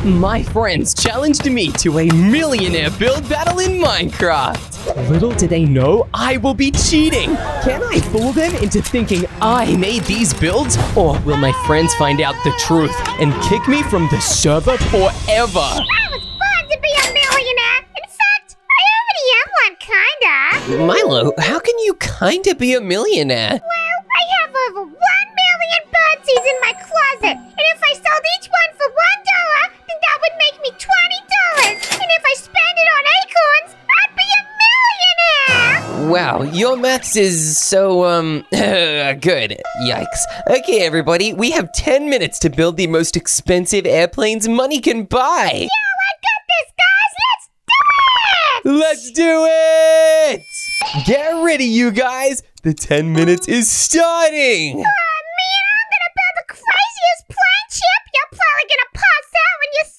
My friends challenged me to a millionaire build battle in Minecraft. Little did they know I will be cheating. Can I fool them into thinking I made these builds? Or will my friends find out the truth and kick me from the server forever? It was fun to be a millionaire. In fact, I already am one, kinda. Milo, how can you kinda be a millionaire? Well, I have over 1 million birdseeds in my closet. And if I sold each one for $1, then that would make me $20. And if I spend it on acorns, I'd be a millionaire. Wow, your maths is so, good. Yikes. Okay, everybody, we have 10 minutes to build the most expensive airplanes money can buy. Yo, I got this, guys. Let's do it! Get ready, you guys. The 10 minutes is starting. Man, I'm gonna build the craziest plane, Chip. You're probably gonna pass out when you see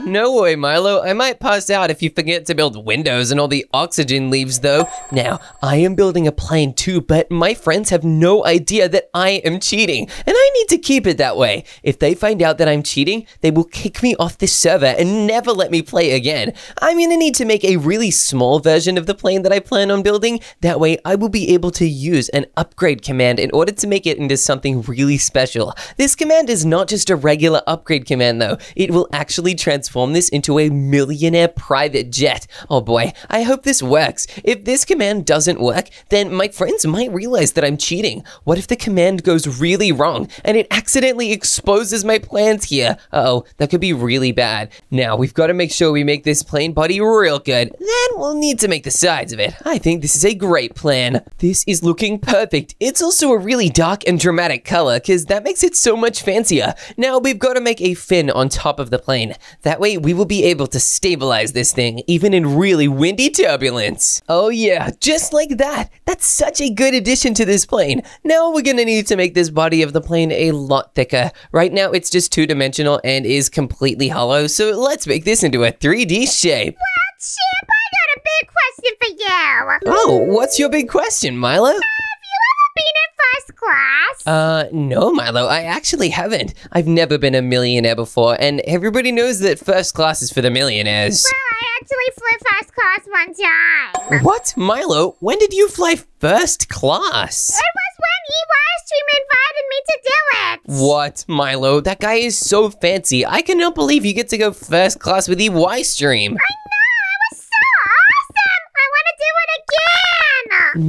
it. No way, Milo. I might pass out if you forget to build windows and all the oxygen leaves, though. Now, I am building a plane too, but my friends have no idea that I am cheating, and I need to keep it that way. If they find out that I'm cheating, they will kick me off this server and never let me play again. I'm gonna need to make a really small version of the plane that I plan on building. That way, I will be able to use an upgrade command in order to make it into something really special. This command is not just a regular upgrade command, though. It will actually transform this into a millionaire private jet. Oh boy, I hope this works. If this command doesn't work, then my friends might realize that I'm cheating. What if the command goes really wrong and it accidentally exposes my plans here? Uh-oh, that could be really bad. Now, we've got to make sure we make this plane body real good. Then we'll need to make the sides of it. I think this is a great plan. This is looking perfect. It's also a really dark and dramatic color because that makes it so much fancier. Now, we've got to make a fin on top of the plane. That way, we will be able to stabilize this thing, even in really windy turbulence. Oh yeah, just like that. That's such a good addition to this plane. Now we're gonna need to make this body of the plane a lot thicker. Right now, it's just two-dimensional and is completely hollow, so let's make this into a 3D shape. Well, Chip, I got a big question for you. Oh, what's your big question, Milo? Been in first class? No, Milo, I actually haven't. I've never been a millionaire before, and everybody knows that first class is for the millionaires. Well, I actually flew first class one time. What? Milo, when did you fly first class? It was when EY Stream invited me to do it. What, Milo? That guy is so fancy. I cannot believe you get to go first class with EY Stream. I know, it was so awesome. I want to do it again.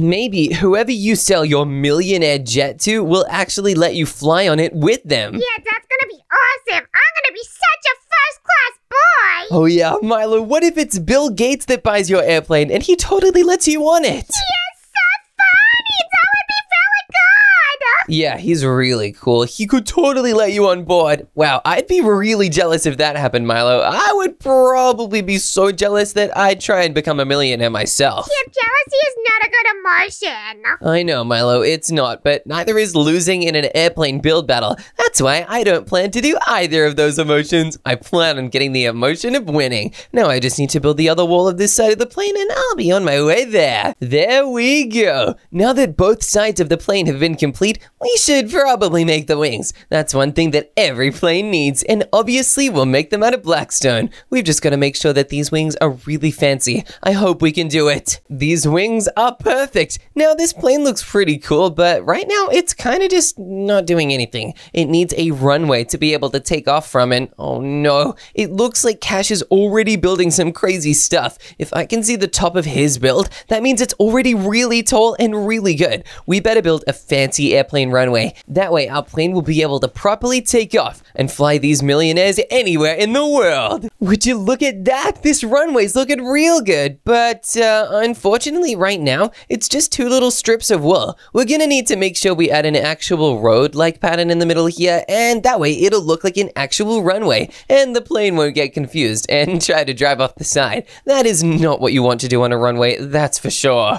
Maybe whoever you sell your millionaire jet to will actually let you fly on it with them. Yeah, that's gonna be awesome. I'm gonna be such a first-class boy. Oh yeah, Milo, what if it's Bill Gates that buys your airplane and he totally lets you on it? Yes, so funny. That would be really good. Yeah, he's really cool. He could totally let you on board. Wow, I'd be really jealous if that happened, Milo. I would probably be so jealous that I'd try and become a millionaire myself. Chip, jealousy is not a good emotion. I know, Milo, it's not, but neither is losing in an airplane build battle. That's why I don't plan to do either of those emotions. I plan on getting the emotion of winning. Now I just need to build the other wall of this side of the plane and I'll be on my way there. There we go. Now that both sides of the plane have been complete, we should probably make the wings. That's one thing that every plane needs, and obviously we'll make them out of blackstone. We've just got to make sure that these wings are really fancy. I hope we can do it. These wings are perfect. Now this plane looks pretty cool, but right now it's kind of just not doing anything. It needs a runway to be able to take off from, and oh no, it looks like Cash is already building some crazy stuff. If I can see the top of his build, that means it's already really tall and really good. We better build a fancy airplane runway. That way our plane will be able to properly take off and fly these millionaires anywhere in the world. Would you look at that? This runway's looking real good, but unfortunately right now, it's just two little strips of wool. We're gonna need to make sure we add an actual road-like pattern in the middle here, and that way it'll look like an actual runway, and the plane won't get confused and try to drive off the side. That is not what you want to do on a runway, that's for sure.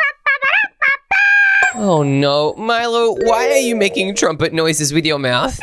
Oh no, Milo, why are you making trumpet noises with your mouth?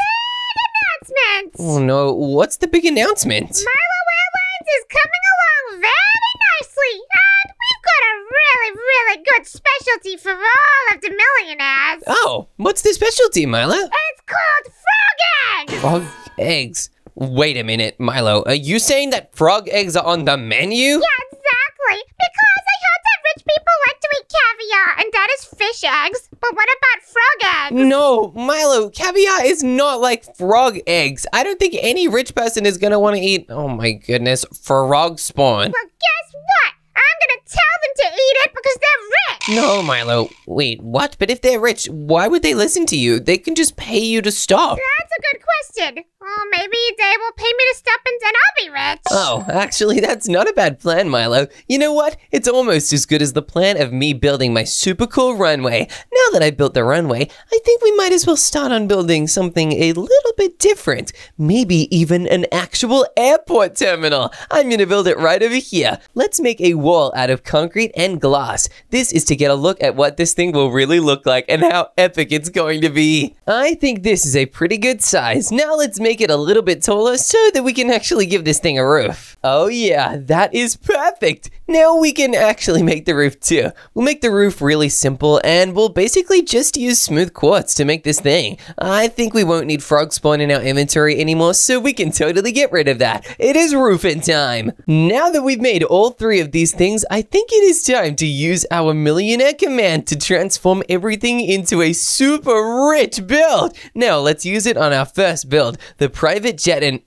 Announcement. Oh no, what's the big announcement? Milo Airlines is coming along very nicely, and we've got a really good specialty for all of the millionaires. Oh, what's the specialty, Milo? It's called frog eggs. Frog eggs. Wait a minute, Milo. Are you saying that frog eggs are on the menu? Yeah, exactly. Because I heard that rich people like to eat caviar, and that is fish eggs. But what about frog eggs? No, Milo, caviar is not like frog eggs. I don't think any rich person is gonna want to eat, oh my goodness, frog spawn. Well, guess what? I'm gonna tell them to eat it because they're rich. No, Milo. Wait, what? But if they're rich, why would they listen to you? They can just pay you to stop. That's a good question. Well, maybe they will pay me to stop and then I'll be rich. Oh, actually, that's not a bad plan, Milo. You know what? It's almost as good as the plan of me building my super cool runway. Now that I built the runway, I think we might as well start on building something a little bit different. Maybe even an actual airport terminal. I'm gonna build it right over here. Let's make a wall out of concrete and glass. This is to get a look at what this thing will really look like and how epic it's going to be. I think this is a pretty good size. Now let's make it a little bit taller so that we can actually give this thing a roof. Oh yeah, that is perfect. Now we can actually make the roof too. We'll make the roof really simple and we'll basically just use smooth quartz to make this thing. I think we won't need frog spawn in our inventory anymore, so we can totally get rid of that. It is roofing time. Now that we've made all three of these things, I think it is time to use our millionaire command to transform everything into a super rich build. Now let's use it on our first build, the private jet. And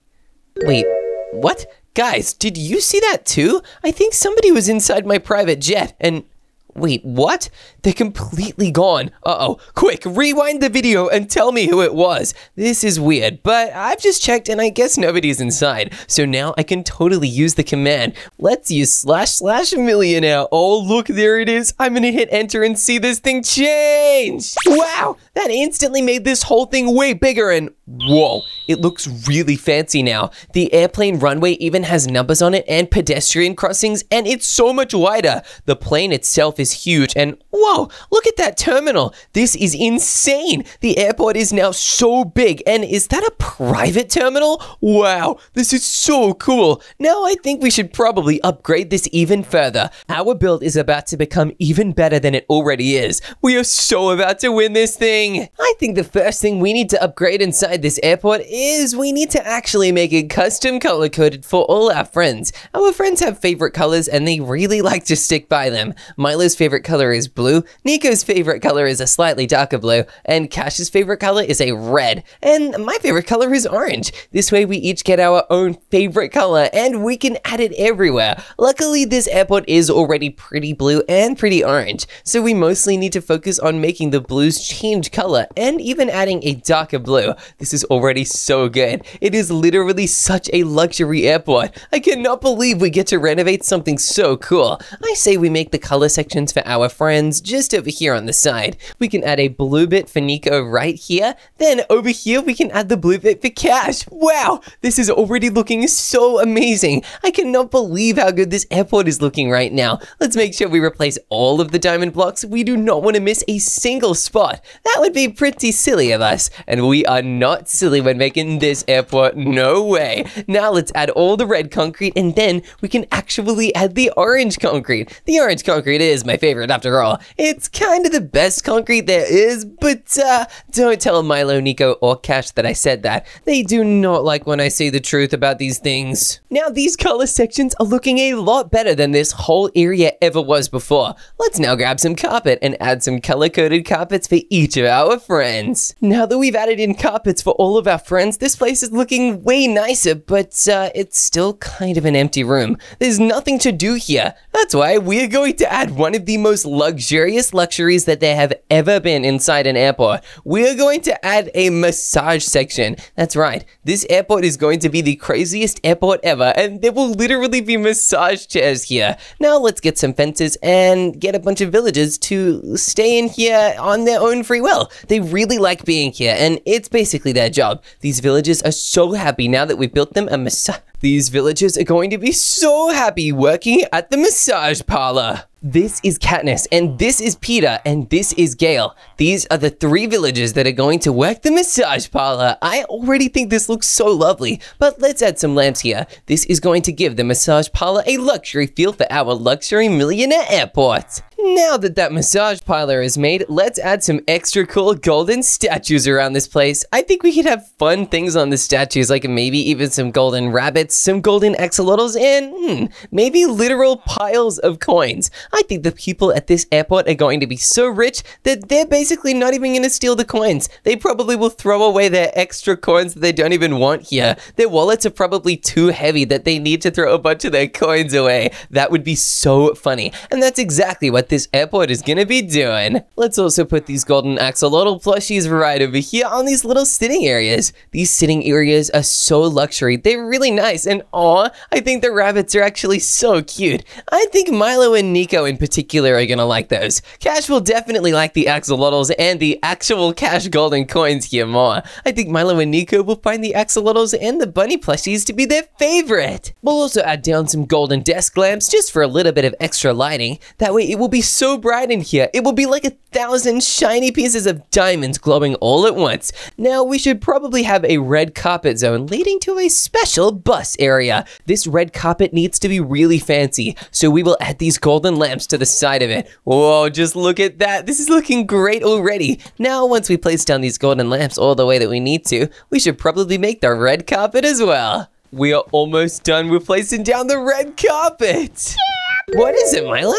wait, what? Guys, did you see that too? I think somebody was inside my private jet and wait, what? They're completely gone. Uh-oh. Quick, rewind the video and tell me who it was. This is weird, but I've just checked and I guess nobody's inside. So now I can totally use the command. Let's use / millionaire. Oh, look, there it is. I'm gonna hit enter and see this thing change. Wow, that instantly made this whole thing way bigger and whoa, it looks really fancy now. The airplane runway even has numbers on it and pedestrian crossings, and it's so much wider. The plane itself is huge, and whoa, look at that terminal. This is insane. The airport is now so big, and is that a private terminal? Wow, this is so cool. Now I think we should probably upgrade this even further. Our build is about to become even better than it already is. We are so about to win this thing. I think the first thing we need to upgrade inside this airport is we need to actually make it custom color coded for all our friends. Our friends have favorite colors and they really like to stick by them. Milo's favorite color is blue, Nico's favorite color is a slightly darker blue, and Cash's favorite color is a red, and my favorite color is orange. This way we each get our own favorite color and we can add it everywhere. Luckily this airport is already pretty blue and pretty orange, so we mostly need to focus on making the blues change color and even adding a darker blue. This is already so good. It is literally such a luxury airport. I cannot believe we get to renovate something so cool. I say we make the color sections for our friends just over here on the side. We can add a blue bit for Nico right here. Then over here we can add the blue bit for Cash. Wow, this is already looking so amazing. I cannot believe how good this airport is looking right now. Let's make sure we replace all of the diamond blocks. We do not want to miss a single spot. That would be pretty silly of us, and we are not silly when making this airport, no way. Now let's add all the red concrete and then we can actually add the orange concrete. The orange concrete is my favorite after all. It's kind of the best concrete there is, but don't tell Milo, Nico, or Cash that I said that. They do not like when I say the truth about these things. Now these color sections are looking a lot better than this whole area ever was before. Let's now grab some carpet and add some color-coded carpets for each of our friends. Now that we've added in carpets for all of our friends, this place is looking way nicer, but it's still kind of an empty room. There's nothing to do here. That's why we are going to add one of the most luxurious luxuries that there have ever been inside an airport. We are going to add a massage section. That's right. This airport is going to be the craziest airport ever, and there will literally be massage chairs here. Now let's get some fences and get a bunch of villagers to stay in here on their own free will. They really like being here, and it's basically their job. These villagers are so happy now that we've built them a massage. These villagers are going to be so happy working at the massage parlor. This is Katniss, and this is Peter, and this is Gale. These are the three villagers that are going to work the massage parlor. I already think this looks so lovely, but let's add some lamps here. This is going to give the massage parlor a luxury feel for our luxury millionaire airport. Now that that massage parlor is made, let's add some extra cool golden statues around this place. I think we could have fun things on the statues, like maybe even some golden rabbits, some golden axolotls, and maybe literal piles of coins. I think the people at this airport are going to be so rich that they're basically not even going to steal the coins. They probably will throw away their extra coins that they don't even want here. Their wallets are probably too heavy that they need to throw a bunch of their coins away. That would be so funny. And that's exactly what this airport is gonna be doing. Let's also put these golden axolotl plushies right over here on these little sitting areas. These sitting areas are so luxury. They're really nice, and aw, I think the rabbits are actually so cute. I think Milo and Nico in particular are gonna like those. Cash will definitely like the axolotls and the actual Cash golden coins here more. I think Milo and Nico will find the axolotls and the bunny plushies to be their favorite. We'll also add down some golden desk lamps just for a little bit of extra lighting. That way it will be so bright in here. It will be like 1,000 shiny pieces of diamonds glowing all at once. Now we should probably have a red carpet zone leading to a special bus area. This red carpet needs to be really fancy, so we will add these golden lamps to the side of it. Whoa, just look at that. This is looking great already. Now once we place down these golden lamps all the way that we need to, we should probably make the red carpet as well. We are almost done with placing down the red carpet. Yeah. What is it, Milo? A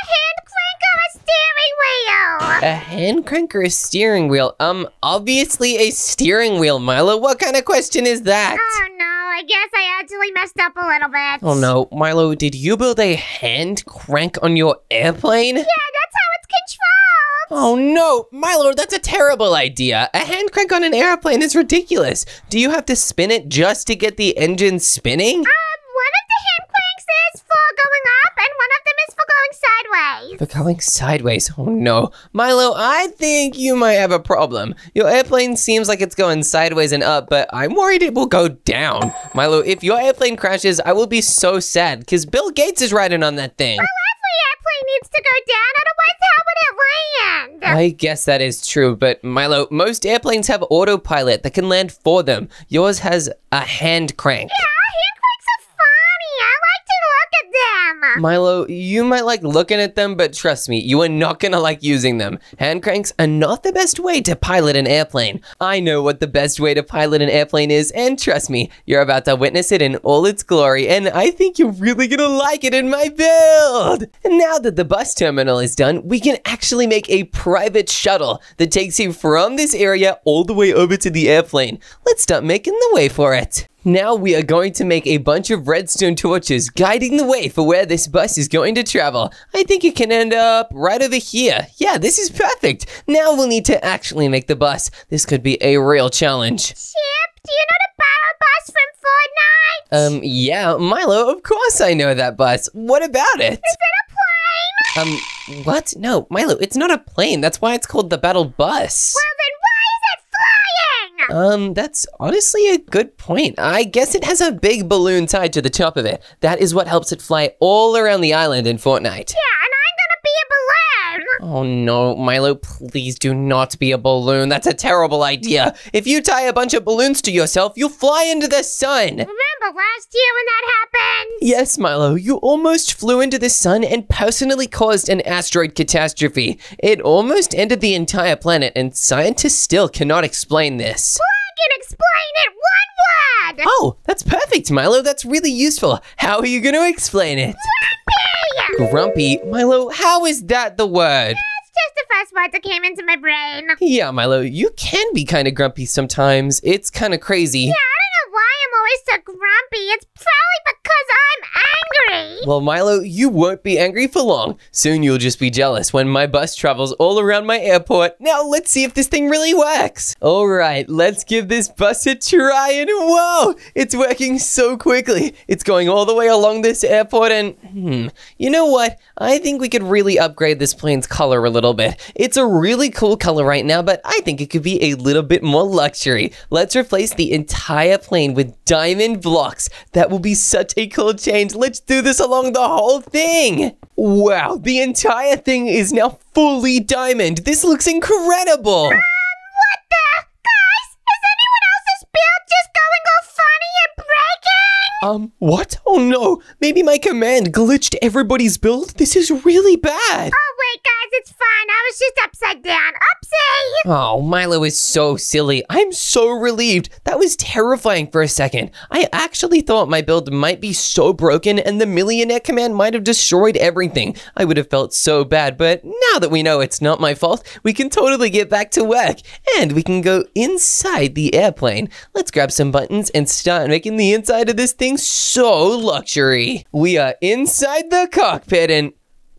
hand crank or a steering wheel? A hand crank or a steering wheel? Obviously a steering wheel, Milo. What kind of question is that? Oh no, I guess I actually messed up a little bit. Oh no, Milo, did you build a hand crank on your airplane? Yeah, that's how it's controlled. Oh no, Milo, that's a terrible idea. A hand crank on an airplane is ridiculous. Do you have to spin it just to get the engine spinning? One of the hand cranks is for going up, and one of them is for going sideways. For going sideways? Oh no. Milo, I think you might have a problem. Your airplane seems like it's going sideways and up, but I'm worried it will go down. Milo, if your airplane crashes, I will be so sad, because Bill Gates is riding on that thing. Well, every airplane needs to go down, otherwise how would it land? I guess that is true, but Milo, most airplanes have autopilot that can land for them. Yours has a hand crank. Yeah, hand cranks are funny. I like to look at them. Milo, you might like looking at them, but trust me, you are not gonna like using them. Hand cranks are not the best way to pilot an airplane. I know what the best way to pilot an airplane is, and trust me, you're about to witness it in all its glory, and I think you're really gonna like it in my build! And now that the bus terminal is done, we can actually make a private shuttle that takes you from this area all the way over to the airplane. Let's start making the way for it. Now we are going to make a bunch of redstone torches guiding the way for where this bus is going to travel. I think it can end up right over here. Yeah, this is perfect. Now we'll need to actually make the bus. This could be a real challenge. Chip, do you know the battle bus from Fortnite? Yeah, Milo, of course I know that bus. What about it? Is it a plane? What? No, Milo, it's not a plane. That's why it's called the battle bus. Well, then why is it flying? That's honestly a good point. I guess it has a big balloon tied to the top of it. That is what helps it fly all around the island in Fortnite. Yeah, and I'm gonna be a balloon. Oh no, Milo, please do not be a balloon. That's a terrible idea. If you tie a bunch of balloons to yourself, you'll fly into the sun. Remember last year when that happened? Yes, Milo, you almost flew into the sun and personally caused an asteroid catastrophe. It almost ended the entire planet, and scientists still cannot explain this. Well, I can explain it one word. Oh, that's perfect, Milo. That's really useful. How are you going to explain it? Grumpy. Grumpy? Milo, how is that the word? It's just the first word that came into my brain. Yeah, Milo, you can be kind of grumpy sometimes. It's kind of crazy. Yeah, I don't know why I'm always so grumpy. It's probably because I'm angry. Well, Milo, you won't be angry for long. Soon you'll just be jealous when my bus travels all around my airport. Now let's see if this thing really works. All right, let's give this bus a try, and whoa, it's working so quickly. It's going all the way along this airport, and you know what? I think we could really upgrade this plane's color a little bit. It's a really cool color right now, but I think it could be a little bit more luxury. Let's replace the entire plane with diamond blocks. That will be such a cool change. Let's do this along the whole thing. Wow, the entire thing is now fully diamond. This looks incredible. What the? Guys, is anyone else's build just going all funny and breaking? What? Oh no, maybe my command glitched everybody's build? This is really bad. Oh, wait, guys, it's fine. I was just upside down. Oopsie! Oh, Milo is so silly. I'm so relieved. That was terrifying for a second. I actually thought my build might be so broken and the millionaire command might have destroyed everything. I would have felt so bad, but now that we know it's not my fault, we can totally get back to work. And we can go inside the airplane. Let's grab some buttons and start making the inside of this thing so luxury. We are inside the cockpit and...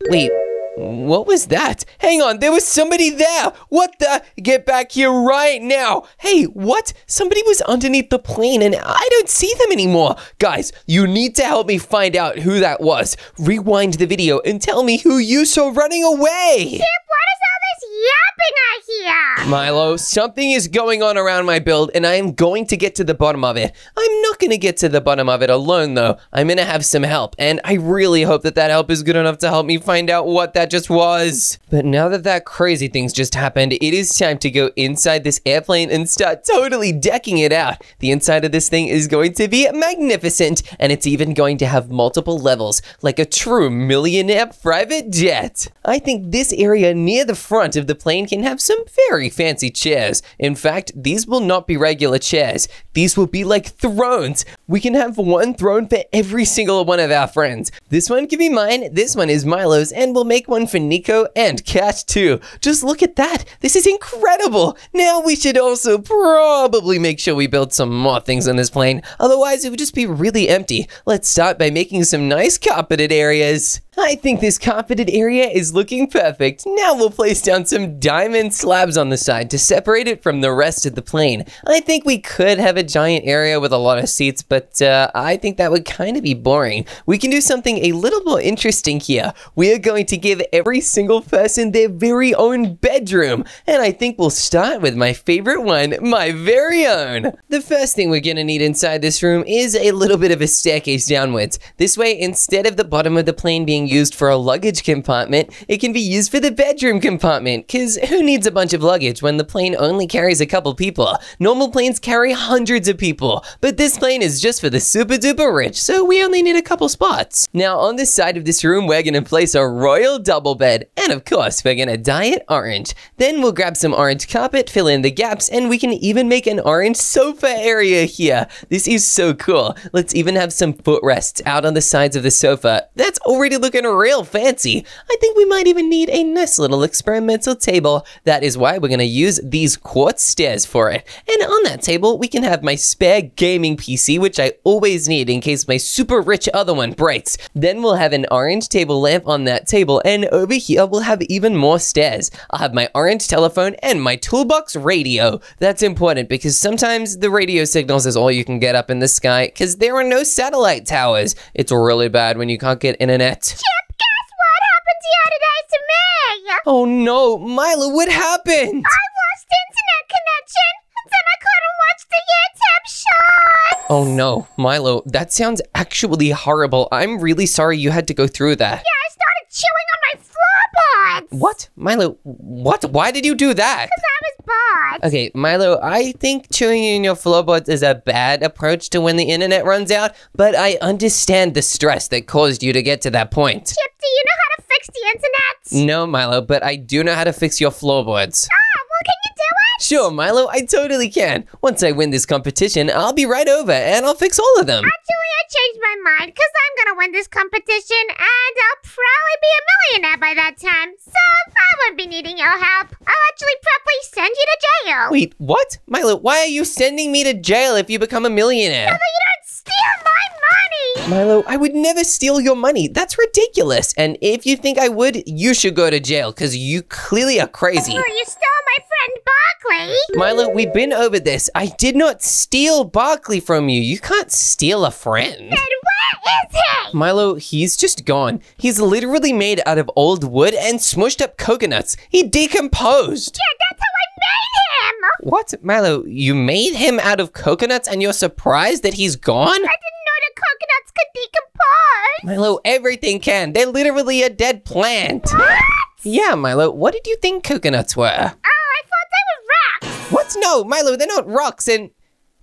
Wait, what was that? Hang on, there was somebody there. What the? Get back here right now. Hey, what? Somebody was underneath the plane and I don't see them anymore. Guys, you need to help me find out who that was. Rewind the video and tell me who you saw running away. Chip, what is all this yapping I hear? Milo, something is going on around my build and I am going to get to the bottom of it. I'm not going to get to the bottom of it alone though. I'm going to have some help and I really hope that that help is good enough to help me find out what that just was. But now that that crazy thing's just happened, it is time to go inside this airplane and start totally decking it out. The inside of this thing is going to be magnificent and it's even going to have multiple levels like a true millionaire private jet. I think this area near the front of the plane can have some very fancy chairs. In fact, these will not be regular chairs. These will be like thrones. We can have one throne for every single one of our friends. This one can be mine, this one is Milo's, and we'll make one for Nico and Cat too. Just look at that. This is incredible. Now we should also probably make sure we build some more things on this plane. Otherwise, it would just be really empty. Let's start by making some nice carpeted areas. I think this carpeted area is looking perfect. Now we'll place down some diamond slabs on the side to separate it from the rest of the plane. I think we could have a giant area with a lot of seats, but I think that would kind of be boring. We can do something a little more interesting here. We are going to give every single person their very own bedroom. And I think we'll start with my favorite one, my very own. The first thing we're gonna need inside this room is a little bit of a staircase downwards. This way, instead of the bottom of the plane being used for a luggage compartment, it can be used for the bedroom compartment, because who needs a bunch of luggage when the plane only carries a couple people? Normal planes carry hundreds of people, but this plane is just for the super duper rich, so we only need a couple spots. Now on this side of this room, we're gonna place a royal double bed, and of course, we're gonna dye it orange. Then we'll grab some orange carpet, fill in the gaps, and we can even make an orange sofa area here. This is so cool. Let's even have some footrests out on the sides of the sofa. That's already looking real fancy. I think we might even need a nice little experimental table. That is why we're gonna use these quartz stairs for it. And on that table, we can have my spare gaming PC, which I always need in case my super rich other one breaks. Then we'll have an orange table lamp on that table, and over here we'll have even more stairs. I'll have my orange telephone and my toolbox radio. That's important because sometimes the radio signals is all you can get up in the sky because there are no satellite towers. It's really bad when you can't get internet. Chip, guess what happened the other day to me? Oh no, Milo, what happened? I lost internet connection, and then I couldn't watch the YouTube shorts. Oh no, Milo, that sounds actually horrible. I'm really sorry you had to go through that. Yeah, I started chewing on my floorboards. What? Milo, what? Why did you do that? Because I was bored. Okay, Milo, I think chewing in your floorboards is a bad approach to when the internet runs out, but I understand the stress that caused you to get to that point. Chip, do you know how to fix the internet? No, Milo, but I do know how to fix your floorboards. Well, can you do it? Sure, Milo, I totally can. Once I win this competition, I'll be right over and I'll fix all of them. Actually, I changed my mind because I'm going to win this competition and I'll probably be a millionaire by that time. So I won't be needing your help. I'll actually probably send you to jail. Wait, what? Milo, why are you sending me to jail if you become a millionaire? So that you don't steal my money. Milo, I would never steal your money. That's ridiculous. And if you think I would, you should go to jail because you clearly are crazy. Oh, you stole my friend Barkley. Milo, we've been over this. I did not steal Barkley from you. You can't steal a friend. Then where is he? Milo, he's just gone. He's literally made out of old wood and smushed up coconuts. He decomposed. Yeah, that's how I made him. What? Milo, you made him out of coconuts and you're surprised that he's gone? I didn't know the coconuts could decompose. Milo, everything can. They're literally a dead plant. What? Yeah, Milo, what did you think coconuts were? Oh, I thought they were rocks. What? No, Milo, they're not rocks and...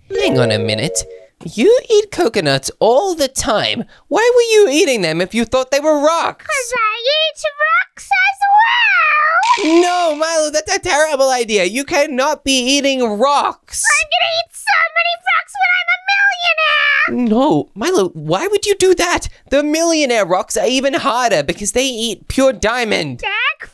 Hang on a minute. You eat coconuts all the time. Why were you eating them if you thought they were rocks? 'Cause I eat rocks as well. No, Milo, that's a terrible idea. You cannot be eating rocks. I'm gonna eat so many rocks when I'm a millionaire. No, Milo, why would you do that? The millionaire rocks are even harder because they eat pure diamond. They're crunchy.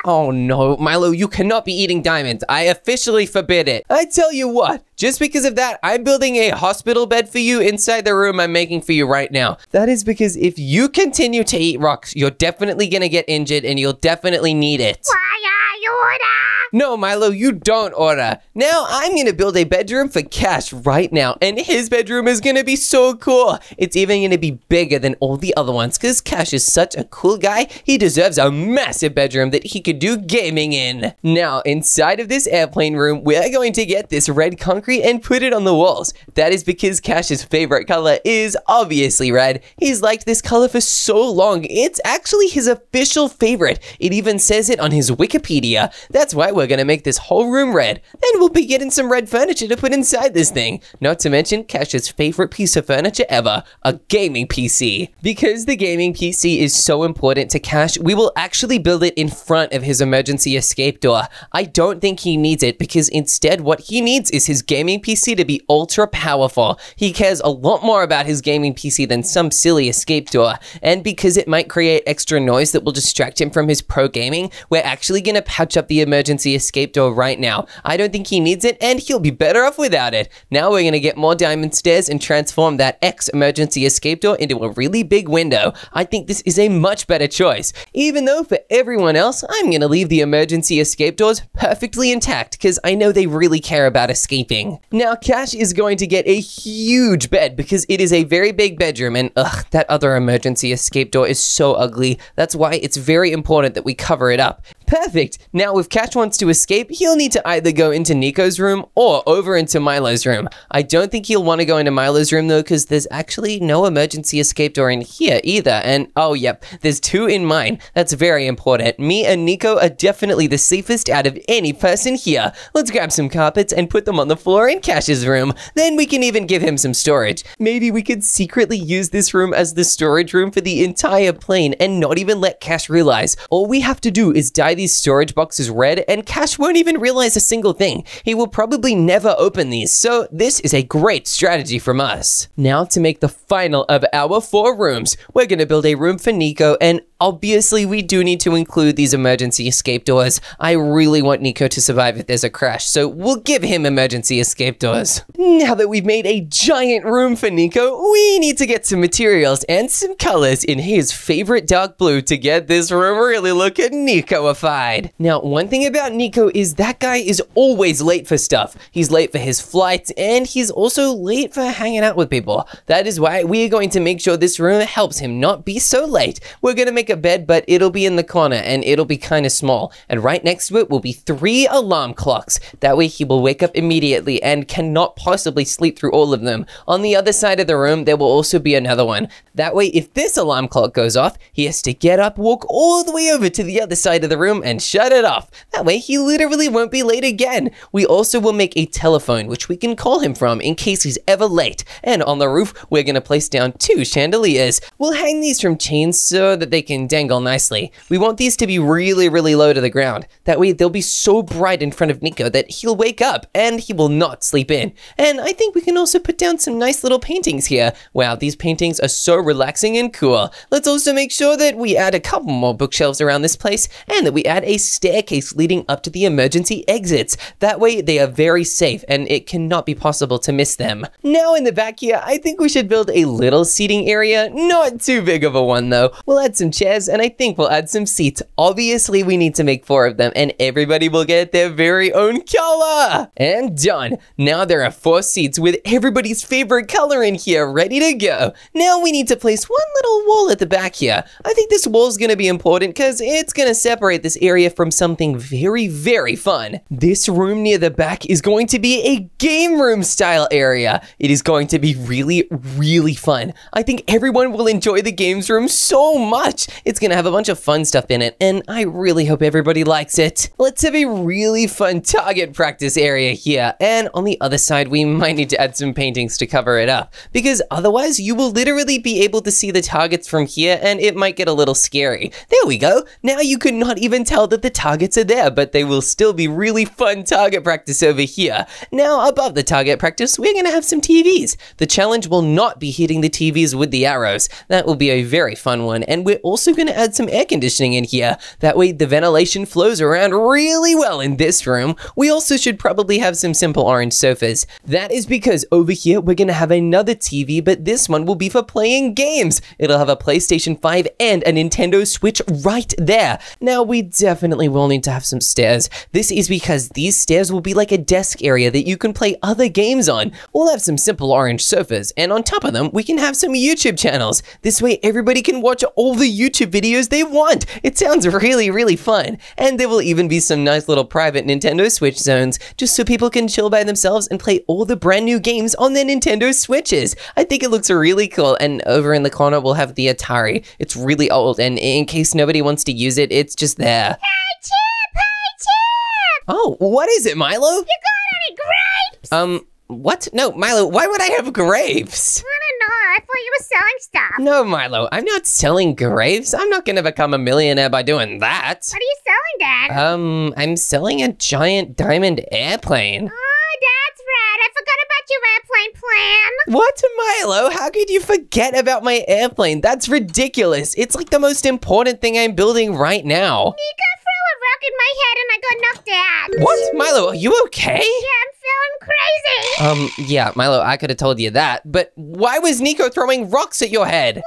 Oh no, Milo, you cannot be eating diamonds. I officially forbid it. I tell you what, just because of that, I'm building a hospital bed for you inside the room I'm making for you right now. That is because if you continue to eat rocks, you're definitely gonna get injured and you'll definitely need it. Why I order? No, Milo, you don't order. Now I'm gonna build a bedroom for Cash right now, and his bedroom is gonna be so cool. It's even gonna be bigger than all the other ones, because Cash is such a cool guy, he deserves a massive bedroom that he could do gaming in. Now, inside of this airplane room, we're going to get this red concrete and put it on the walls. That is because Cash's favorite color is obviously red. He's liked this color for so long, it's actually his official favorite. It even says it on his Wikipedia. That's why we're gonna make this whole room red. Then we'll be getting some red furniture to put inside this thing. Not to mention Cash's favorite piece of furniture ever, a gaming PC. Because the gaming PC is so important to Cash, we will actually build it in front of his emergency escape door. I don't think he needs it because instead what he needs is his gaming PC to be ultra powerful. He cares a lot more about his gaming PC than some silly escape door. And because it might create extra noise that will distract him from his pro gaming, we're actually gonna patch up the emergency escape door right now. I don't think he needs it and he'll be better off without it. Now we're gonna get more diamond stairs and transform that X emergency escape door into a really big window. I think this is a much better choice. Even though for everyone else, I'm gonna leave the emergency escape doors perfectly intact because I know they really care about escaping. Now Cash is going to get a huge bed because it is a very big bedroom and that other emergency escape door is so ugly. That's why it's very important that we cover it up. Perfect! Now if Cash wants to escape, he'll need to either go into Nico's room or over into Milo's room. I don't think he'll want to go into Milo's room though because there's actually no emergency escape door in here either. And oh yep, there's two in mine. That's very important. Me and Nico are definitely the safest out of any person here. Let's grab some carpets and put them on the floor in Cash's room. Then we can even give him some storage. Maybe we could secretly use this room as the storage room for the entire plane and not even let Cash realize. All we have to do is dye these storage boxes red and Cash won't even realize a single thing. He will probably never open these, so this is a great strategy from us. Now to make the final of our 4 rooms, we're gonna build a room for Nico and obviously we do need to include these emergency escape doors. I really want Nico to survive if there's a crash, so we'll give him emergency escape doors. Now that we've made a giant room for Nico, we need to get some materials and some colors in his favorite dark blue to get this room really looking Nico-ified. Now, one thing about Nico is that guy is always late for stuff. He's late for his flights and he's also late for hanging out with people. That is why we are going to make sure this room helps him not be so late. We're gonna make a bed, but it'll be in the corner and it'll be kind of small. And right next to it will be 3 alarm clocks. That way he will wake up immediately and cannot possibly sleep through all of them. On the other side of the room, there will also be another one. That way, if this alarm clock goes off, he has to get up, walk all the way over to the other side of the room and shut it off. That way he literally won't be late again. We also will make a telephone, which we can call him from in case he's ever late. And on the roof, we're gonna place down 2 chandeliers. We'll hang these from chains so that they can dangle nicely. We want these to be really, really low to the ground. That way they'll be so bright in front of Nico that he'll wake up and he will not sleep in. And I think we can also put down some nice little paintings here. Wow, these paintings are so relaxing and cool. Let's also make sure that we add a couple more bookshelves around this place and that we add a staircase leading up to the emergency exits. That way they are very safe and it cannot be possible to miss them. Now in the back here, I think we should build a little seating area. Not too big of a one though. We'll add some chairs and I think we'll add some seats. Obviously we need to make 4 of them and everybody will get their very own color. And done. Now there are 4 seats with everybody's favorite color in here ready to go. Now we need to place one little wall at the back here. I think this wall is going to be important because it's going to separate this area from something very, very fun. This room near the back is going to be a game room style area. It is going to be really, really fun. I think everyone will enjoy the games room so much. It's going to have a bunch of fun stuff in it, and I really hope everybody likes it. Let's have a really fun target practice area here, and on the other side, we might need to add some paintings to cover it up, because otherwise you will literally be able to see the targets from here, and it might get a little scary. There we go. Now you could not even tell that the targets are there, but they will still be really fun target practice over here. Now, above the target practice, we're going to have some TVs. The challenge will not be hitting the TVs with the arrows. That will be a very fun one, and we're also going to add some air conditioning in here. That way the ventilation flows around really well in this room. We also should probably have some simple orange sofas. That is because over here we're going to have another TV, but this one will be for playing games. It'll have a PlayStation 5 and a Nintendo Switch right there. Now, we definitely will need to have some stairs. This is because these stairs will be like a desk area that you can play other games on. We'll have some simple orange sofas, and on top of them, we can have some YouTube channels. This way, everybody can watch all the YouTube videos they want. It sounds really, really fun. And there will even be some nice little private Nintendo Switch zones, just so people can chill by themselves and play all the brand new games on their Nintendo Switches. I think it looks really cool, and over in the corner, we'll have the Atari. It's really old, and in case nobody wants to use it, it's just there. Hey, Chip! Hey, Chip! Oh, what is it, Milo? You got any grapes? What? No, Milo, why would I have grapes? I don't know. I thought you were selling stuff. No, Milo, I'm not selling grapes. I'm not gonna become a millionaire by doing that. What are you selling, Dad? I'm selling a giant diamond airplane. Oh, that's right. I forgot about your airplane plan. What, Milo? How could you forget about my airplane? That's ridiculous. It's like the most important thing I'm building right now. Nico threw a rock in my head and I got knocked out. What? Milo, are you okay? Yeah, I'm feeling crazy. Yeah, Milo, I could have told you that, but why was Nico throwing rocks at your head? Well,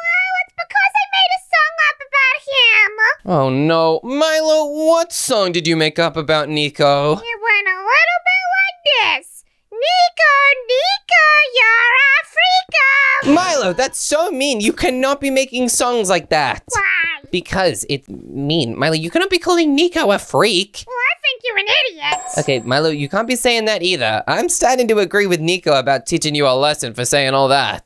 it's because I made a song up about him. Oh no. Milo, what song did you make up about Nico? It went a little bit like this. Nico, you're a freako. Milo, that's so mean. You cannot be making songs like that. Why? Because it's mean. Milo, you cannot be calling Nico a freak. Well, I think you're an idiot. Okay, Milo, you can't be saying that either. I'm starting to agree with Nico about teaching you a lesson for saying all that.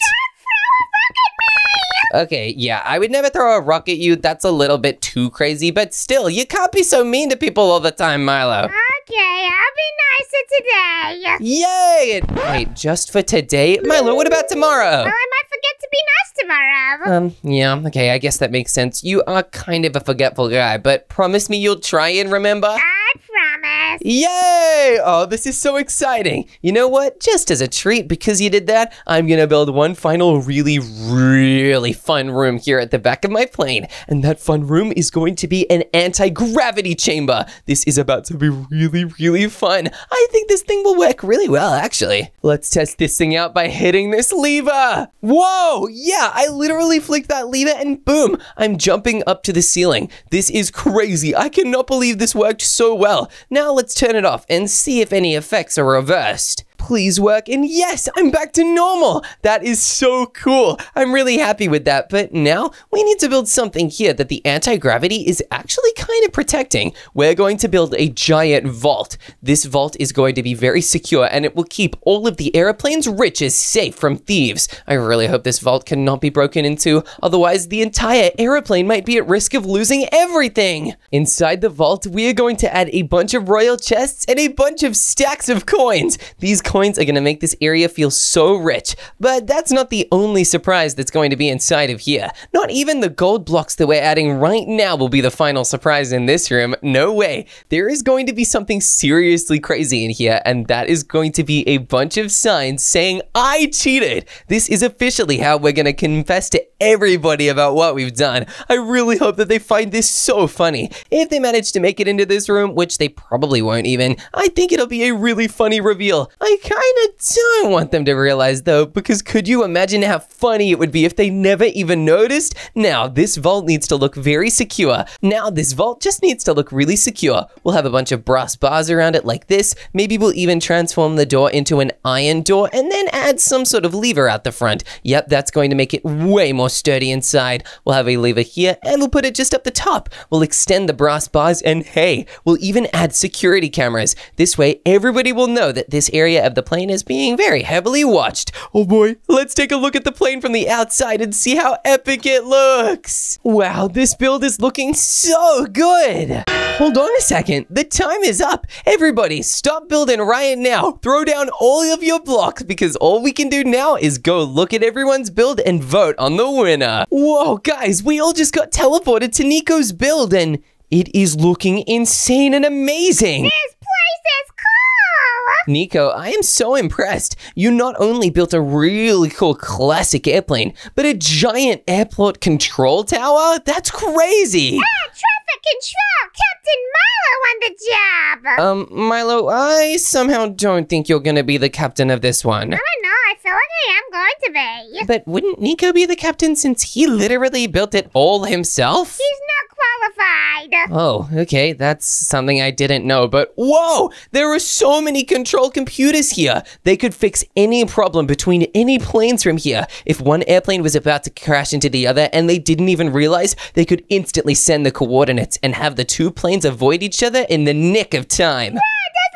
Okay, yeah, I would never throw a rock at you. That's a little bit too crazy, but still, you can't be so mean to people all the time, Milo. Okay, I'll be nicer today. Yay! Wait, just for today? Milo, what about tomorrow? Well, I might forget to be nice tomorrow. Yeah, okay, I guess that makes sense. You are kind of a forgetful guy, but promise me you'll try and remember? I promise. Yay! Oh, this is so exciting. You know what? Just as a treat, because you did that, I'm gonna build one final really, really fun room here at the back of my plane. And that fun room is going to be an anti-gravity chamber. This is about to be really, really fun. I think this thing will work really well, actually. Let's test this thing out by hitting this lever. Whoa! Yeah, I literally flicked that lever and boom, I'm jumping up to the ceiling. This is crazy. I cannot believe this worked so well. Now let's turn it off and see if any effects are reversed. Please work, and yes, I'm back to normal. That is so cool. I'm really happy with that, but now we need to build something here that the anti-gravity is actually kind of protecting. We're going to build a giant vault. This vault is going to be very secure, and it will keep all of the airplane's riches safe from thieves. I really hope this vault cannot be broken into, otherwise the entire airplane might be at risk of losing everything. Inside the vault, we are going to add a bunch of royal chests and a bunch of stacks of coins. These coins are going to make this area feel so rich, but that's not the only surprise that's going to be inside of here. Not even the gold blocks that we're adding right now will be the final surprise in this room. No way. There is going to be something seriously crazy in here, and that is going to be a bunch of signs saying I cheated. This is officially how we're going to confess to everybody about what we've done. I really hope that they find this so funny. If they manage to make it into this room, which they probably won't even, I think it'll be a really funny reveal. I kinda don't want them to realize though, because could you imagine how funny it would be if they never even noticed? Now, this vault needs to look very secure. Now, this vault just needs to look really secure. We'll have a bunch of brass bars around it like this. Maybe we'll even transform the door into an iron door and then add some sort of lever out the front. Yep, that's going to make it way more sturdy inside. We'll have a lever here and we'll put it just up the top. We'll extend the brass bars and hey, we'll even add security cameras. This way, everybody will know that this area of the plane is being very heavily watched. Oh boy, let's take a look at the plane from the outside and see how epic it looks. Wow, this build is looking so good. Hold on a second, the time is up. Everybody, stop building right now. Throw down all of your blocks because all we can do now is go look at everyone's build and vote on the winner. Whoa, guys, we all just got teleported to Nico's build and it is looking insane and amazing. This place is cool! Nico, I am so impressed. You not only built a really cool classic airplane, but a giant airport control tower? That's crazy! Traffic control! Captain Milo on the job! Milo, I somehow don't think you're gonna be the captain of this one. I don't know, I feel like I am going to be. But wouldn't Nico be the captain since he literally built it all himself? He's not qualified. Oh, okay, that's something I didn't know, but whoa! There are so many control computers here. They could fix any problem between any planes from here. If one airplane was about to crash into the other and they didn't even realize, they could instantly send the coordinates and have the two planes avoid each other in the nick of time. There's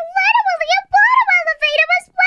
literally a bottom elevator as well.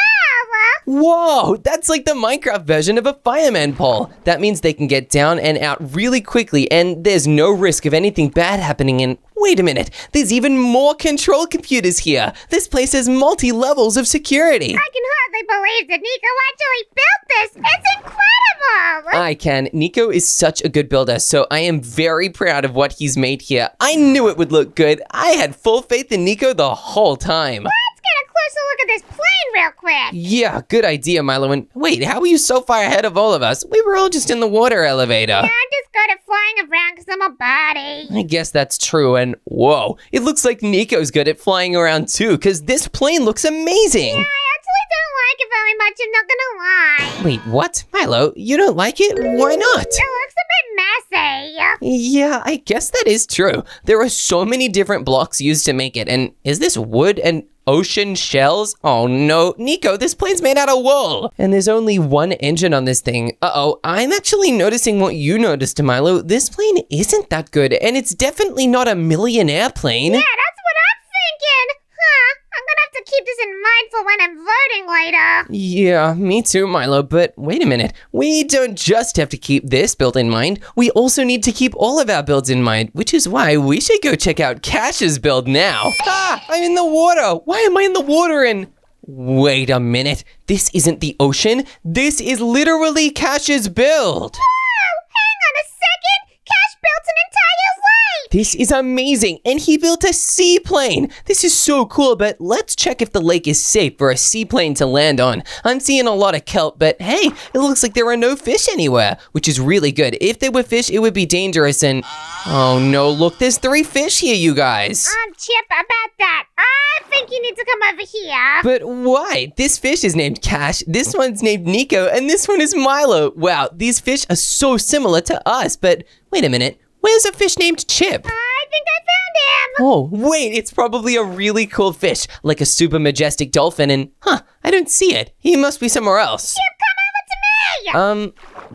Whoa, that's like the Minecraft version of a fireman pole. That means they can get down and out really quickly and there's no risk of anything bad happening and wait a minute, there's even more control computers here. This place has multi-levels of security. I can hardly believe that Nico actually built this. It's incredible. I can. Nico is such a good builder, so I am very proud of what he's made here. I knew it would look good. I had full faith in Nico the whole time. Let's get a closer look at this plane real quick. Yeah, good idea, Milo. And wait, how are you so far ahead of all of us? We were all just in the water elevator. Yeah, I'm just good at flying around because I'm a body. I guess that's true, and whoa, it looks like Nico's good at flying around too, because this plane looks amazing. Yeah, I actually don't like it very much, I'm not gonna lie. Wait, what? Milo, you don't like it? Why not? It looks a bit messy. Yeah, I guess that is true. There are so many different blocks used to make it, and is this wood and ocean shells? Oh no, Nico, this plane's made out of wool. And there's only one engine on this thing. Uh-oh, I'm actually noticing what you noticed, Milo. This plane isn't that good, and it's definitely not a millionaire plane. Yeah, that's what I'm thinking. Huh, I'm gonna have to keep this in mind for when I'm voting later. Yeah, me too, Milo, but wait a minute. We don't just have to keep this build in mind. We also need to keep all of our builds in mind, which is why we should go check out Cash's build now. Ah, I'm in the water. Why am I in the water and... Wait a minute. This isn't the ocean. This is literally Cash's build. Whoa, hang on a second. Cash built an entire lake. This is amazing, and he built a seaplane. This is so cool, but let's check if the lake is safe for a seaplane to land on. I'm seeing a lot of kelp, but hey, it looks like there are no fish anywhere, which is really good. If there were fish, it would be dangerous, and oh no, look, there's 3 fish here, you guys. Chip, about that. I think you need to come over here. But why? This fish is named Cash, this one's named Nico, and this one is Milo. Wow, these fish are so similar to us, but wait a minute. Where's a fish named Chip? I think I found him. Oh, wait, it's probably a really cool fish, like a super majestic dolphin, and I don't see it. He must be somewhere else. Chip, come over to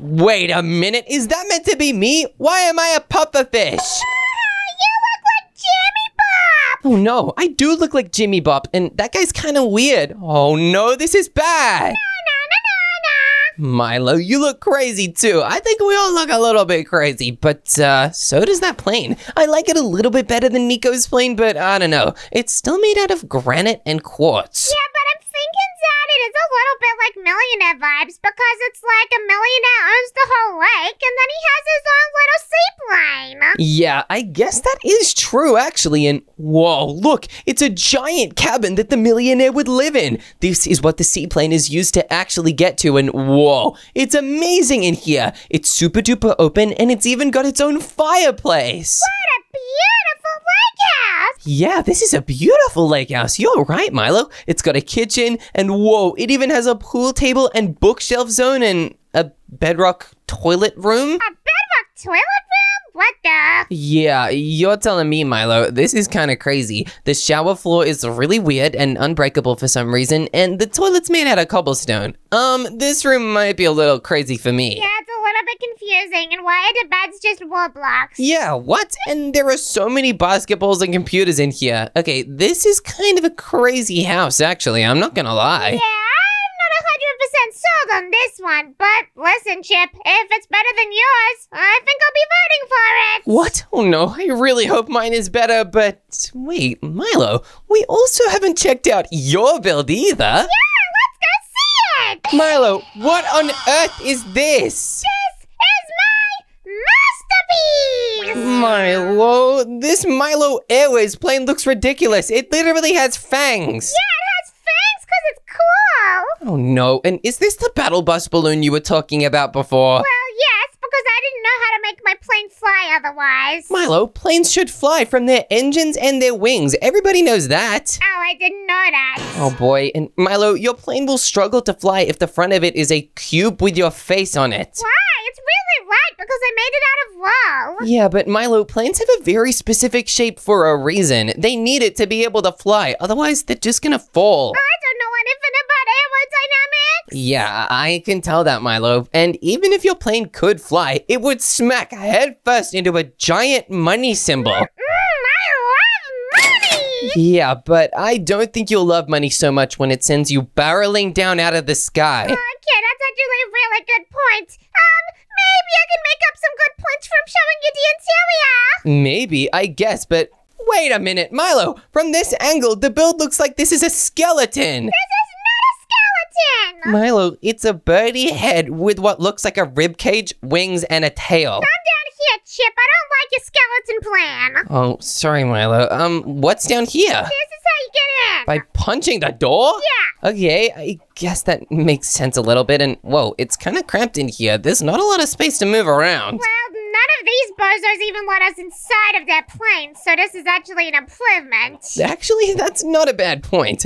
me. Wait a minute, is that meant to be me? Why am I a pufferfish? You look like Jimmy Bob. Oh no, I do look like Jimmy Bob, and that guy's kind of weird. Oh no, this is bad. Milo, you look crazy too. I think we all look a little bit crazy, but so does that plane. I like it a little bit better than Nico's plane, but I don't know. It's still made out of granite and quartz. Yeah, but I'm thinking that it is a little bit like Millionaire vibes because it's like a millionaire owns the whole lake and then he has his own little seaplane. Yeah, I guess that is true actually, and whoa, look, it's a giant cabin that the millionaire would live in. This is what the seaplane is used to actually get to, and whoa, it's amazing in here. It's super duper open and it's even got its own fireplace. What a beautiful lake house. Yeah, this is a beautiful lake house. You're right, Milo. It's got a kitchen, and whoa, it even has a pool table and bookshelf zone and a bedrock toilet room. A bedrock toilet room? What the? Yeah, you're telling me, Milo. This is kind of crazy. The shower floor is really weird and unbreakable for some reason, and the toilet's made out of cobblestone. This room might be a little crazy for me. Yeah, it's a little bit confusing. And why are the beds just wall blocks? Yeah, what? And there are so many basketballs and computers in here. Okay, this is kind of a crazy house, actually. I'm not gonna lie. Yeah, I'm not 100% sold on this one. But listen, Chip, if it's better than yours, I think I'll be voting for it. What? Oh no, I really hope mine is better, but wait, Milo, we also haven't checked out your build either. Yeah, let's go see it. Milo, what on earth is this? This is my masterpiece. Milo, this Milo Airways plane looks ridiculous. It literally has fangs. Yeah, it has fangs because it's cool. Oh no, and is this the battle bus balloon you were talking about before? Well, yes, because I didn't know how to make my plane fly otherwise. Milo, planes should fly from their engines and their wings. Everybody knows that. Oh, I didn't know that. Oh boy, and Milo, your plane will struggle to fly if the front of it is a cube with your face on it. Why? It's really light because I made it out of wool. Yeah, but Milo, planes have a very specific shape for a reason. They need it to be able to fly, otherwise they're just gonna fall. I don't know anything about aerodynamics. Yeah, I can tell that, Milo. And even if your plane could fly, it would smack head first into a giant money symbol. I love money. Yeah, but I don't think you'll love money so much when it sends you barreling down out of the sky. Okay, that's actually a really good point. Maybe I can make up some good points from showing you the interior. Maybe, I guess, but wait a minute, Milo. From this angle, the build looks like this is a skeleton. This is not a skeleton. Milo, it's a birdie head with what looks like a rib cage, wings, and a tail. Calm down here, Chip. I don't like your skeleton plan. Oh, sorry, Milo. What's down here? This is how you get in. By punching the door? Yeah. Okay, I guess that makes sense a little bit. And whoa, it's kind of cramped in here. There's not a lot of space to move around. Well, none of these bozos even let us inside of their plane, so this is actually an improvement. Actually, that's not a bad point.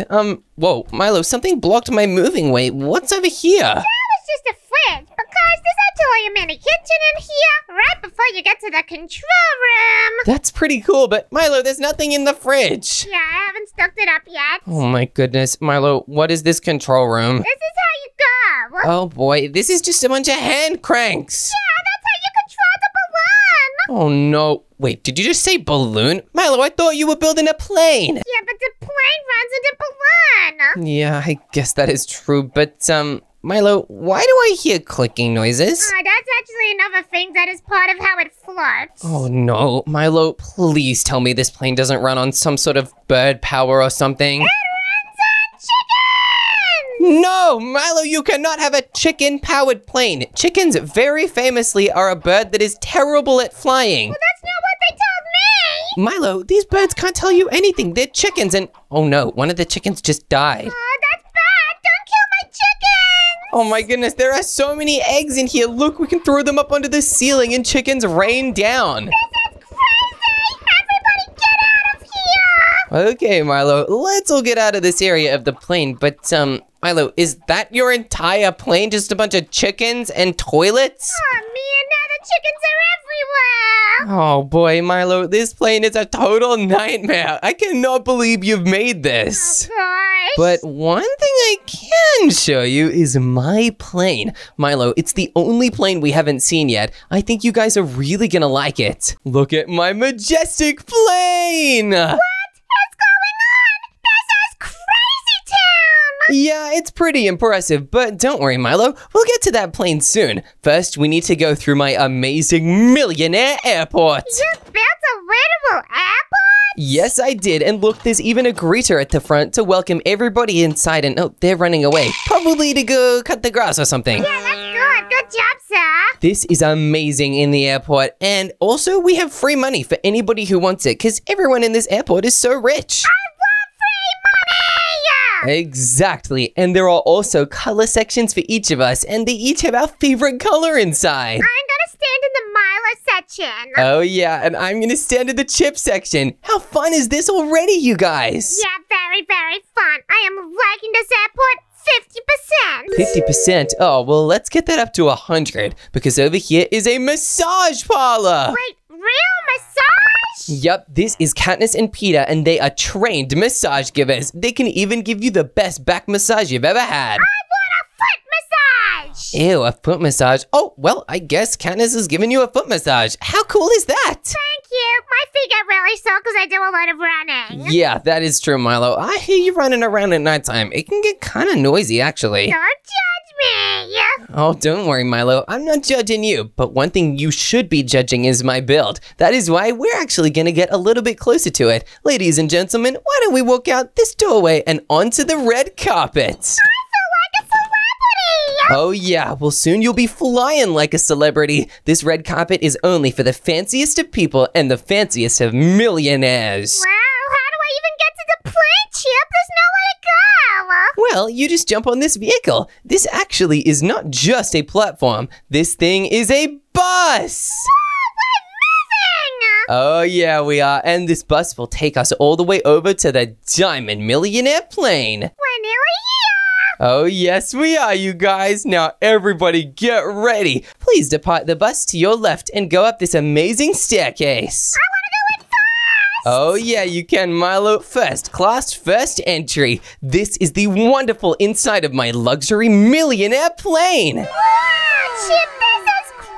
Whoa, Milo, something blocked my moving way. What's over here? That was just a fridge, because there's actually a mini kitchen in here, right before you get to the control room. That's pretty cool, but Milo, there's nothing in the fridge. Yeah, I haven't stocked it up yet. Oh my goodness, Milo, what is this control room? This is how you go. Oh boy, this is just a bunch of hand cranks. Yeah, that's how you control the balloon. Oh no. Wait, did you just say balloon? Milo, I thought you were building a plane. Yeah, but the plane runs in the balloon. Yeah, I guess that is true, but Milo, why do I hear clicking noises? That's actually another thing that is part of how it floats. Oh no, Milo, please tell me this plane doesn't run on some sort of bird power or something. It runs on chicken! No, Milo, you cannot have a chicken-powered plane. Chickens very famously are a bird that is terrible at flying. Well, that's not what they told me. Milo, these birds can't tell you anything. They're chickens and... Oh no, one of the chickens just died. Oh, that's bad. Don't kill my chickens. Oh my goodness, there are so many eggs in here. Look, we can throw them up onto the ceiling and chickens rain down. This is crazy. Everybody get out of here. Okay, Milo, let's all get out of this area of the plane. But, Milo, is that your entire plane? Just a bunch of chickens and toilets? Oh, man, now the chickens are everywhere. Oh boy, Milo, this plane is a total nightmare. I cannot believe you've made this. Gosh. But one thing I can show you is my plane. Milo, it's the only plane we haven't seen yet. I think you guys are really gonna like it. Look at my majestic plane! What's going on? This is crazy town. Yeah, it's pretty impressive, but don't worry, Milo. We'll get to that plane soon. First, we need to go through my amazing millionaire airport. You built a literal airport? Yes, I did. And look, there's even a greeter at the front to welcome everybody inside. And oh, they're running away. Probably to go cut the grass or something. Yeah, that's good. Good job, sir. This is amazing in the airport. And also, we have free money for anybody who wants it because everyone in this airport is so rich. I love free money. Exactly. And there are also color sections for each of us. And they each have our favorite color inside. I'm gonna stand in the Milo kitchen. Oh yeah, and I'm gonna stand in the chip section. How fun is this already, you guys? Yeah, very, very fun. I am liking this airport 50%. 50%? Oh, well, let's get that up to 100, because over here is a massage parlor. Wait, real massage? Yep, this is Katniss and Peter, and they are trained massage givers. They can even give you the best back massage you've ever had. I want a foot massage. Ew, a foot massage? Oh, well, I guess Katniss is giving you a foot massage. How cool is that? Thank you. My feet get really sore because I do a lot of running. Yeah, that is true, Milo. I hear you running around at nighttime. It can get kind of noisy, actually. Don't judge me. Oh, don't worry, Milo. I'm not judging you. But one thing you should be judging is my build. That is why we're actually going to get a little bit closer to it. Ladies and gentlemen, why don't we walk out this doorway and onto the red carpet? I feel like a celebrity. Oh yeah, well soon you'll be flying like a celebrity. This red carpet is only for the fanciest of people and the fanciest of millionaires. Wow, how do I even get to the plane, Chip? There's nowhere to go. Well, you just jump on this vehicle. This actually is not just a platform. This thing is a bus! Oh yeah, we are. And this bus will take us all the way over to the Diamond Millionaire plane. We're nearly here. Oh yes, we are, you guys. Now everybody get ready. Please depart the bus to your left and go up this amazing staircase. I want to go in first. Oh yeah, you can, Milo. First class, first entry. This is the wonderful inside of my luxury millionaire plane. Wow, Chip, this is crazy.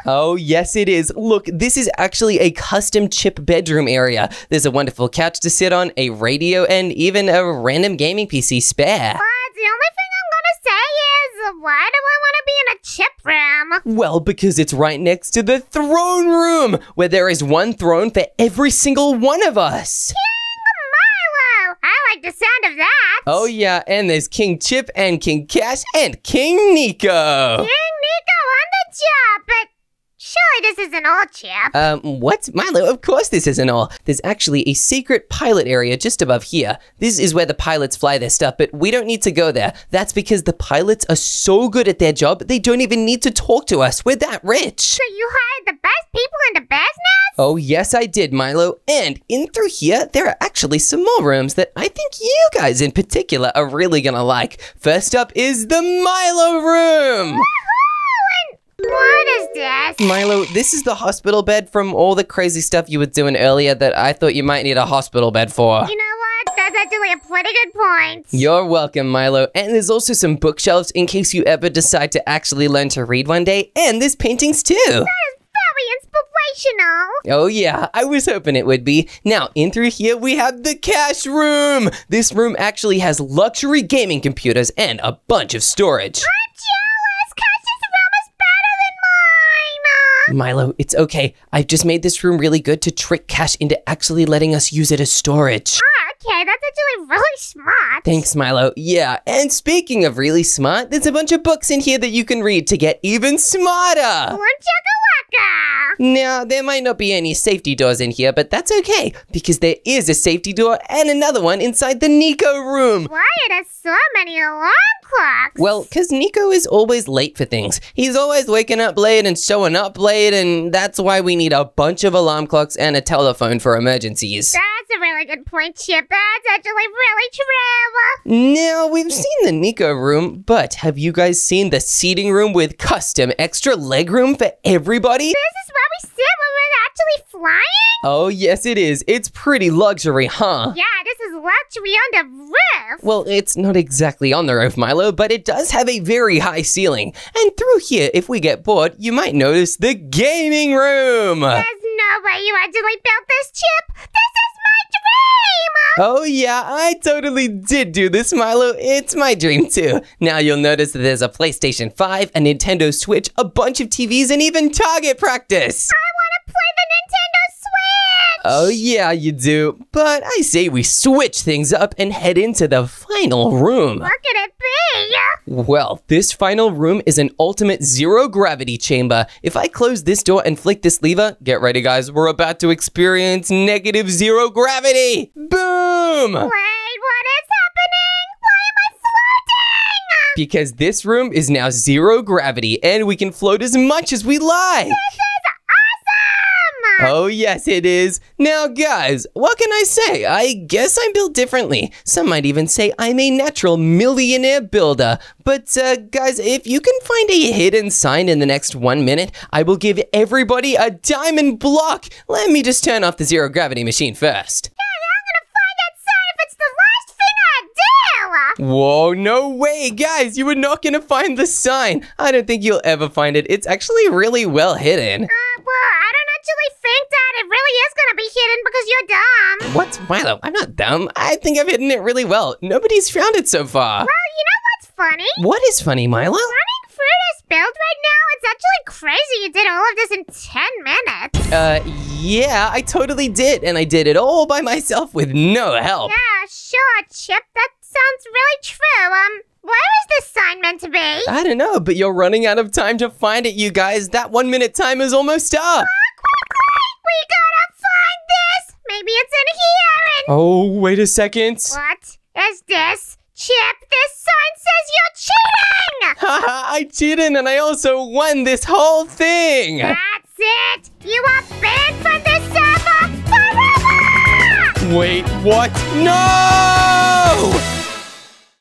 Oh, yes, it is. Look, this is actually a custom Chip bedroom area. There's a wonderful couch to sit on, a radio, and even a random gaming PC spare. But the only thing I'm going to say is, why do I want to be in a Chip room? Well, because it's right next to the throne room, where there is one throne for every single one of us. King Milo. I like the sound of that. Oh, yeah, and there's King Chip and King Cash and King Nico. King Nico on the job, but surely this isn't all, Chip. What? Milo, of course this isn't all. There's actually a secret pilot area just above here. This is where the pilots fly their stuff, but we don't need to go there. That's because the pilots are so good at their job, they don't even need to talk to us. We're that rich. So you hired the best people in the business? Oh, yes, I did, Milo. And in through here, there are actually some more rooms that I think you guys in particular are really gonna like. First up is the Milo room. What is this? Milo, this is the hospital bed from all the crazy stuff you were doing earlier that I thought you might need a hospital bed for. You know what? That's actually a pretty good point. You're welcome, Milo. And there's also some bookshelves in case you ever decide to actually learn to read one day. And there's paintings too. That is very inspirational. Oh yeah, I was hoping it would be. Now, in through here, we have the cash room. This room actually has luxury gaming computers and a bunch of storage. I'm jealous. Cash's room is better than mine. Milo, it's okay. I've just made this room really good to trick Cash into actually letting us use it as storage. Okay, that's actually really smart. Thanks, Milo. Yeah, and speaking of really smart, there's a bunch of books in here that you can read to get even smarter. Chaka-waka. Now, there might not be any safety doors in here, but that's okay, because there is a safety door and another one inside the Nico room. Why are there so many alarm clocks? Well, because Nico is always late for things. He's always waking up late and showing up late, and that's why we need a bunch of alarm clocks and a telephone for emergencies. That's a really good point, Chip. That's actually really true. Now, we've seen the Nico room, but have you guys seen the seating room with custom extra legroom for everybody? This is where we sit when we're actually flying? Oh, yes, it is. It's pretty luxury, huh? Yeah, this is luxury on the roof. Well, it's not exactly on the roof, Milo, but it does have a very high ceiling. And through here, if we get bored, you might notice the gaming room. There's no way you actually built this, Chip. This is my dream. Oh yeah, I totally did do this, Milo. It's my dream too. Now you'll notice that there's a PlayStation 5, a Nintendo Switch, a bunch of TVs, and even target practice. I want to play the Nintendo Switch. Oh yeah, you do. But I say we switch things up and head into the final room. What could it be? Well, this final room is an ultimate zero gravity chamber. If I close this door and flick this lever, get ready guys, we're about to experience negative zero gravity. Boom! Wait, what is happening? Why am I floating? Because this room is now zero gravity and we can float as much as we like. This is Oh, yes, it is. Now, guys, what can I say? I guess I'm built differently. Some might even say I'm a natural millionaire builder. But, guys, if you can find a hidden sign in the next 1 minute, I will give everybody a diamond block. Let me just turn off the zero gravity machine first. Whoa, no way, guys, you were not gonna find the sign. I don't think you'll ever find it. It's actually really well hidden. Well, I don't actually think that it really is gonna be hidden because you're dumb. What? Milo, I'm not dumb. I think I've hidden it really well. Nobody's found it so far. Well, you know what's funny? What is funny, Milo? Running through this build right now, it's actually crazy you did all of this in 10 minutes. Yeah, I totally did, and I did it all by myself with no help. Yeah, sure, Chip, that sounds really true. Where is this sign meant to be? I don't know, but you're running out of time to find it, you guys. That 1 minute time is almost up. Quick! We gotta find this! Maybe it's in here and... Oh, wait a second. What is this? Chip, this sign says you're cheating! Haha, I cheated and I also won this whole thing. That's it! You are banned from this server forever! Wait, what? No!